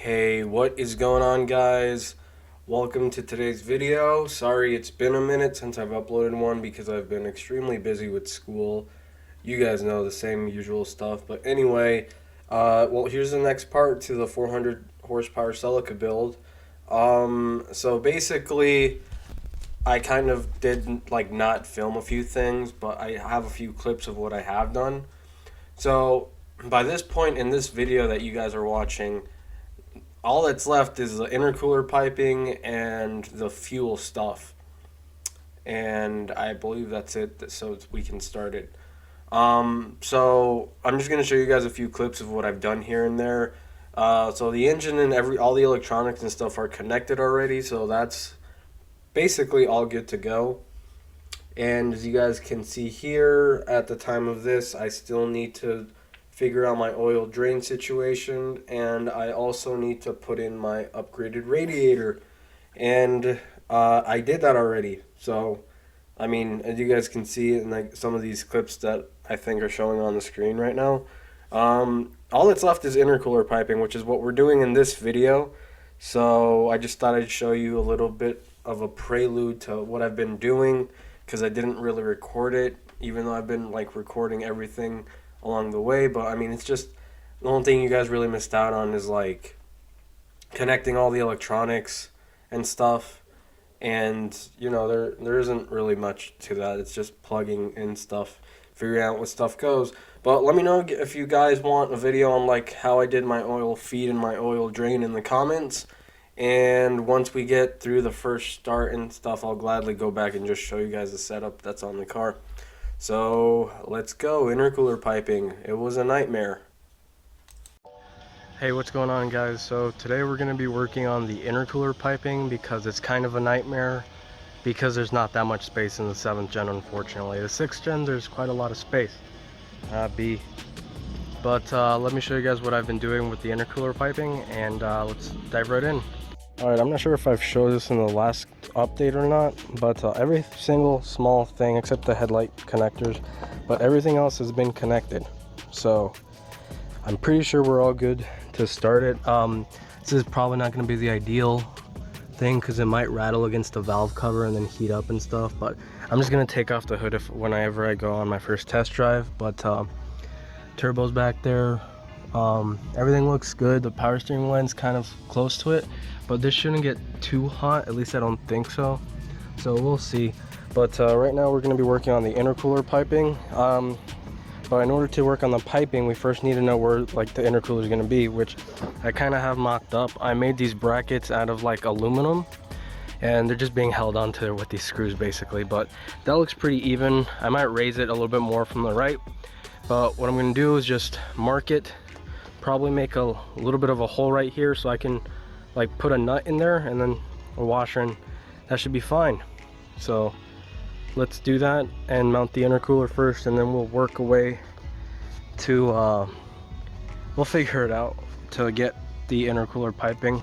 Hey, what is going on, guys? Welcome to today's video. Sorry it's been a minute since I've uploaded one because I've been extremely busy with school. You guys know the same usual stuff. But anyway, well, here's the next part to the 400 horsepower Celica build. So basically, I kind of did like not film a few things, but I have a few clips of what I have done. So by this point in this video that you guys are watching, all that's left is the intercooler piping and the fuel stuff. And I believe that's it, so we can start it. So I'm just going to show you guys a few clips of what I've done here and there. So the engine and all the electronics and stuff are connected already, so that's basically all good to go. And as you guys can see here, at the time of this, I still need to figure out my oil drain situation, and I also need to put in my upgraded radiator, and I did that already. So I mean, as you guys can see in like some of these clips that I think are showing on the screen right now, all that's left is intercooler piping, which is what we're doing in this video. So I just thought I'd show you a little bit of a prelude to what I've been doing, because I didn't really record it, even though I've been like recording everything along the way. But I mean, it's just the only thing you guys really missed out on is like connecting all the electronics and stuff. And you know, there isn't really much to that. It's just plugging in stuff, figuring out what stuff goes. But let me know if you guys want a video on like how I did my oil feed and my oil drain in the comments. And once we get through the first start and stuff, I'll gladly go back and just show you guys the setup that's on the car. So let's go. Intercooler piping. It was a nightmare. Hey, what's going on, guys? So today we're going to be working on the intercooler piping because it's kind of a nightmare because there's not that much space in the 7th gen, unfortunately. The 6th gen, there's quite a lot of space. But let me show you guys what I've been doing with the intercooler piping, and let's dive right in. Alright, I'm not sure if I've showed this in the last update or not, but every single small thing except the headlight connectors, but everything else has been connected. So I'm pretty sure we're all good to start it. This is probably not going to be the ideal thing because it might rattle against the valve cover and then heat up and stuff, but I'm just going to take off the hood whenever I go on my first test drive. But turbo's back there. Everything looks good. The power steering line's kind of close to it, but this shouldn't get too hot, at least I don't think so. So we'll see. But right now we're going to be working on the intercooler piping. But in order to work on the piping, we first need to know where like the intercooler is going to be, which I kind of have mocked up. I made these brackets out of like aluminum, and they're just being held onto with these screws basically. But that looks pretty even. I might raise it a little bit more from the right, but what I'm going to do is just mark it, probably make a little bit of a hole right here so I can like put a nut in there and then a washer, and that should be fine. So let's do that and mount the intercooler first, and then we'll work away to we'll figure it out to get the intercooler piping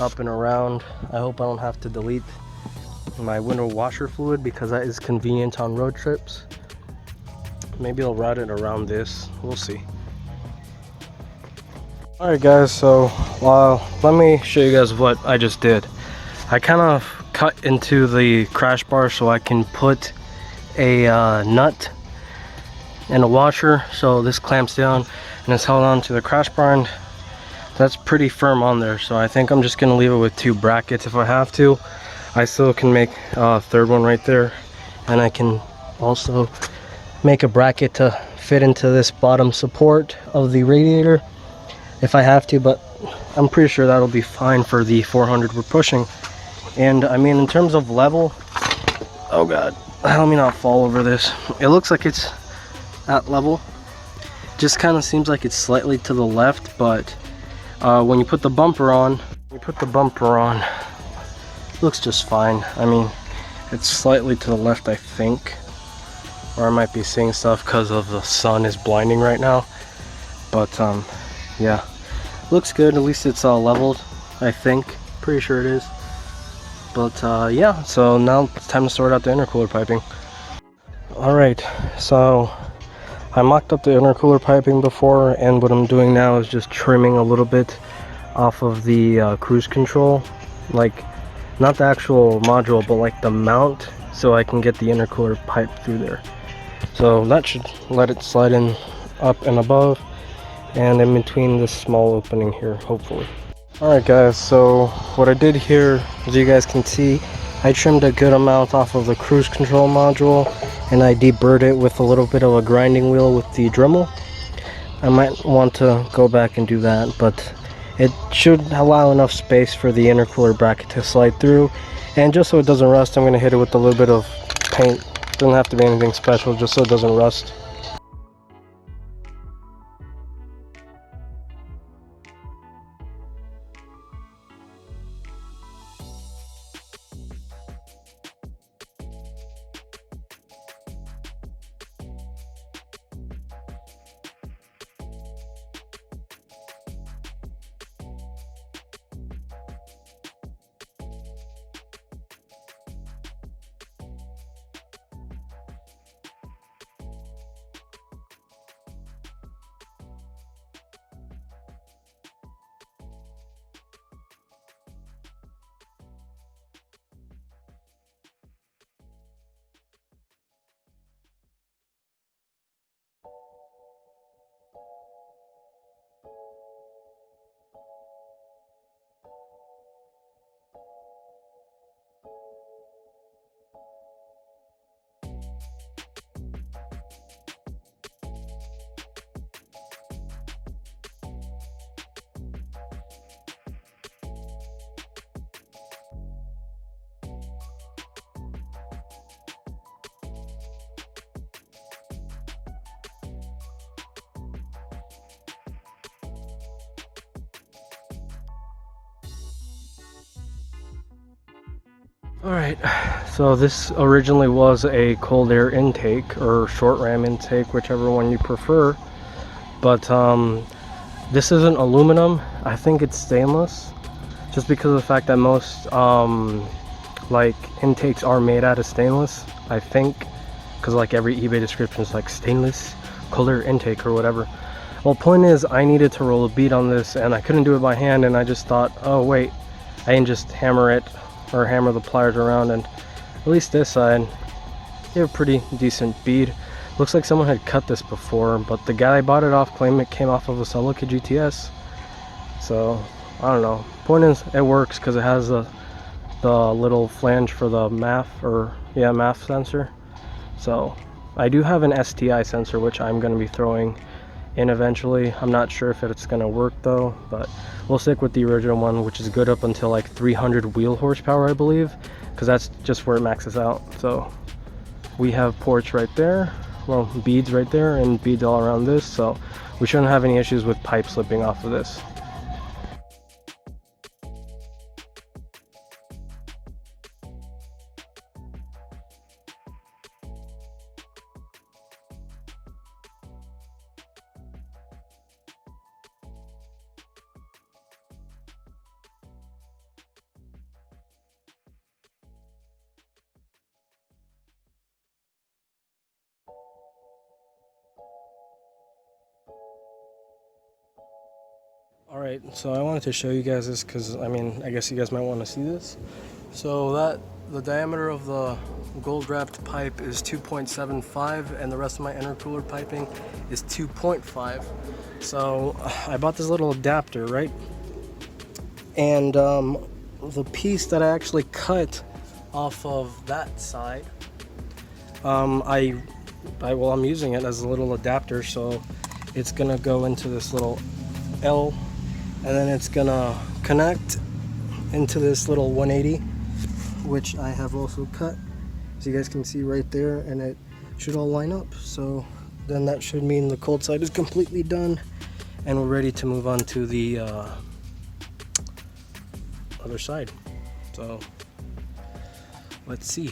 up and around. I hope I don't have to delete my window washer fluid because that is convenient on road trips. Maybe I'll route it around this, we'll see. Alright guys, so let me show you guys what I just did. I kind of cut into the crash bar so I can put a nut and a washer, so this clamps down and it's held on to the crash bar, and that's pretty firm on there. So I think I'm just gonna leave it with 2 brackets. If I have to, I still can make a 3rd one right there, and I can also make a bracket to fit into this bottom support of the radiator if I have to, but I'm pretty sure that'll be fine for the 400 we're pushing. And I mean, in terms of level, oh god, let me not fall over this. It looks like it's at level, just kind of seems like it's slightly to the left, but when you put the bumper on, it looks just fine. I mean, it's slightly to the left, I think, or I might be seeing stuff because of the sun is blinding right now. But yeah, looks good. At least it's leveled, I think. Pretty sure it is. But yeah, so now it's time to sort out the intercooler piping. Alright, so I mocked up the intercooler piping before, and what I'm doing now is just trimming a little bit off of the cruise control, like not the actual module, but like the mount, so I can get the intercooler pipe through there. So that should let it slide in up and above and in between this small opening here, hopefully. Alright guys, so what I did here, as you guys can see, I trimmed a good amount off of the cruise control module and I deburred it with a little bit of a grinding wheel with the Dremel. I might want to go back and do that, but it should allow enough space for the intercooler bracket to slide through. And just so it doesn't rust, I'm going to hit it with a little bit of paint. Doesn't have to be anything special, just so it doesn't rust. Alright, so this originally was a cold air intake or short ram intake, whichever one you prefer, but this isn't aluminum. I think it's stainless, just because of the fact that most like intakes are made out of stainless, I think, because like every eBay description is like stainless cold air intake or whatever. Well, point is, I needed to roll a bead on this and I couldn't do it by hand, and I just thought, oh wait, I can just hammer it or hammer the pliers around, and at least this side you have a pretty decent bead. Looks like someone had cut this before, but the guy I bought it off claimed it came off of a Celica GTS, so I don't know. Point is, it works because it has the little flange for the MAF, or yeah, MAF sensor. So I do have an STI sensor, which I'm going to be throwing in eventually. I'm not sure if it's going to work though, but we'll stick with the original one, which is good up until like 300 wheel horsepower, I believe, because that's just where it maxes out. So we have ports right there, well, beads right there, and beads all around this, so we shouldn't have any issues with pipe slipping off of this. Alright, so I wanted to show you guys this because, I mean, I guess you guys might want to see this. So the diameter of the gold wrapped pipe is 2.75 and the rest of my intercooler piping is 2.5. So I bought this little adapter, right? And the piece that I actually cut off of that side, well, I'm using it as a little adapter, so it's gonna go into this little L, and then it's gonna connect into this little 180, which I have also cut, as you guys can see right there, and it should all line up. So then that should mean the cold side is completely done and we're ready to move on to the other side. So let's see.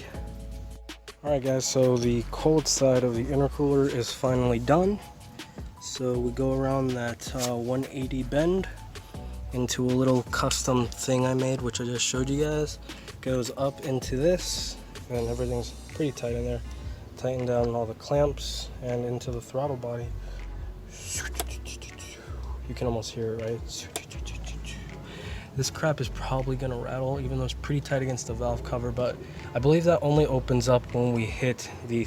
Alright guys, so the cold side of the intercooler is finally done. So we go around that 180 bend into a little custom thing I made, which I just showed you guys. Goes up into this, and everything's pretty tight in there. Tighten down all the clamps and into the throttle body. You can almost hear it, right? This crap is probably gonna rattle, even though it's pretty tight against the valve cover, but I believe that only opens up when we hit the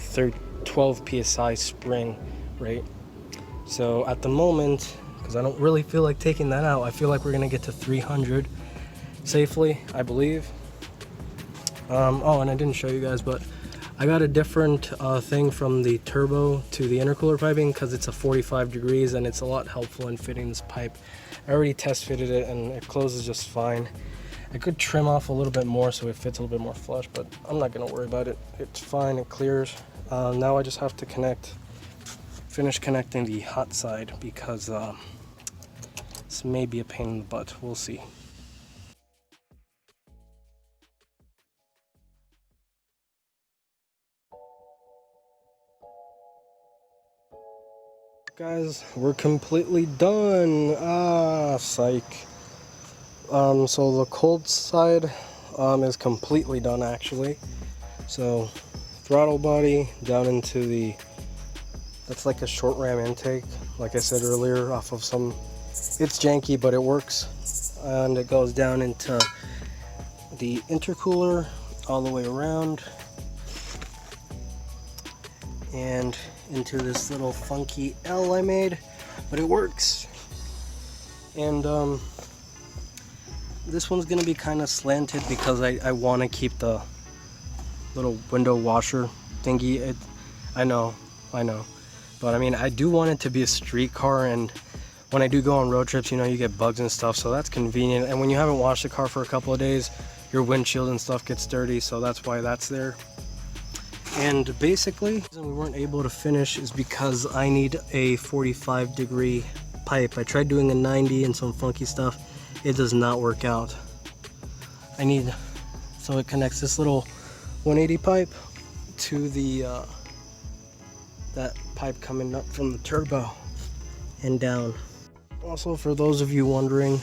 12 psi spring rate. So at the moment, because I don't really feel like taking that out, I feel like we're gonna get to 300 safely, I believe. Oh, and I didn't show you guys, but I got a different thing from the turbo to the intercooler piping because it's a 45 degrees and it's a lot helpful in fitting this pipe. I already test fitted it and it closes just fine. I could trim off a little bit more so it fits a little bit more flush, but I'm not gonna worry about it. It's fine, it clears. Now I just have to finish connecting the hot side because this may be a pain in the butt. We'll see. Guys, we're completely done. Psych. So the cold side is completely done actually. So throttle body down into that's like a short ram intake, like I said earlier, off of it's janky but it works, and it goes down into the intercooler all the way around and into this little funky L I made, but it works. And this one's gonna be kind of slanted because I want to keep the little window washer thingy. I know, but I mean, I do want it to be a street car, and when I do go on road trips, you know, you get bugs and stuff, so that's convenient. And when you haven't washed the car for a couple of days, your windshield and stuff gets dirty, so that's why that's there. And basically, the reason we weren't able to finish is because I need a 45-degree pipe. I tried doing a 90 and some funky stuff. It does not work out. So it connects this little 180 pipe to that pipe coming up from the turbo and down. Also, for those of you wondering,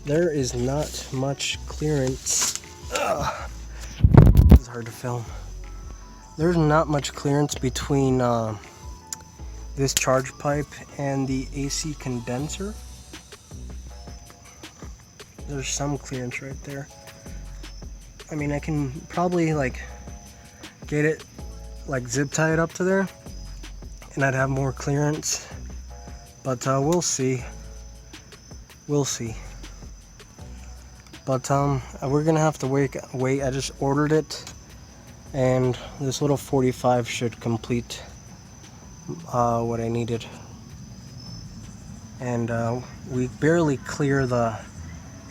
there is not much clearance. This is hard to film. There's not much clearance between this charge pipe and the AC condenser. There's some clearance right there. I mean, I can probably like get it, like zip tie it up to there, and I'd have more clearance. But we'll see. We'll see. But we're gonna have to wait. I just ordered it. And this little 45 should complete what I needed. And we barely clear the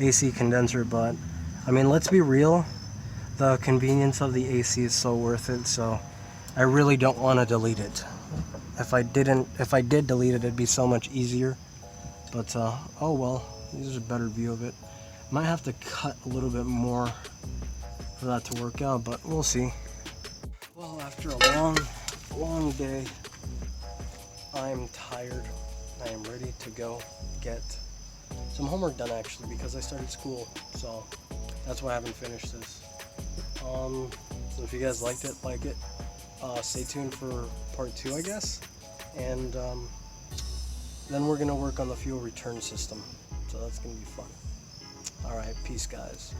AC condenser, but I mean, let's be real, the convenience of the AC is so worth it, so I really don't want to delete it. If I did delete it, it'd be so much easier. But oh well, this is a better view of it. Might have to cut a little bit more for that to work out, but we'll see. Well, after a long day, I'm tired. I am ready to go get some homework done actually, because I started school, so that's why I haven't finished this. So if you guys liked it, like it. Stay tuned for part 2, I guess. And then we're gonna work on the fuel return system, so that's gonna be fun. All right, peace, guys.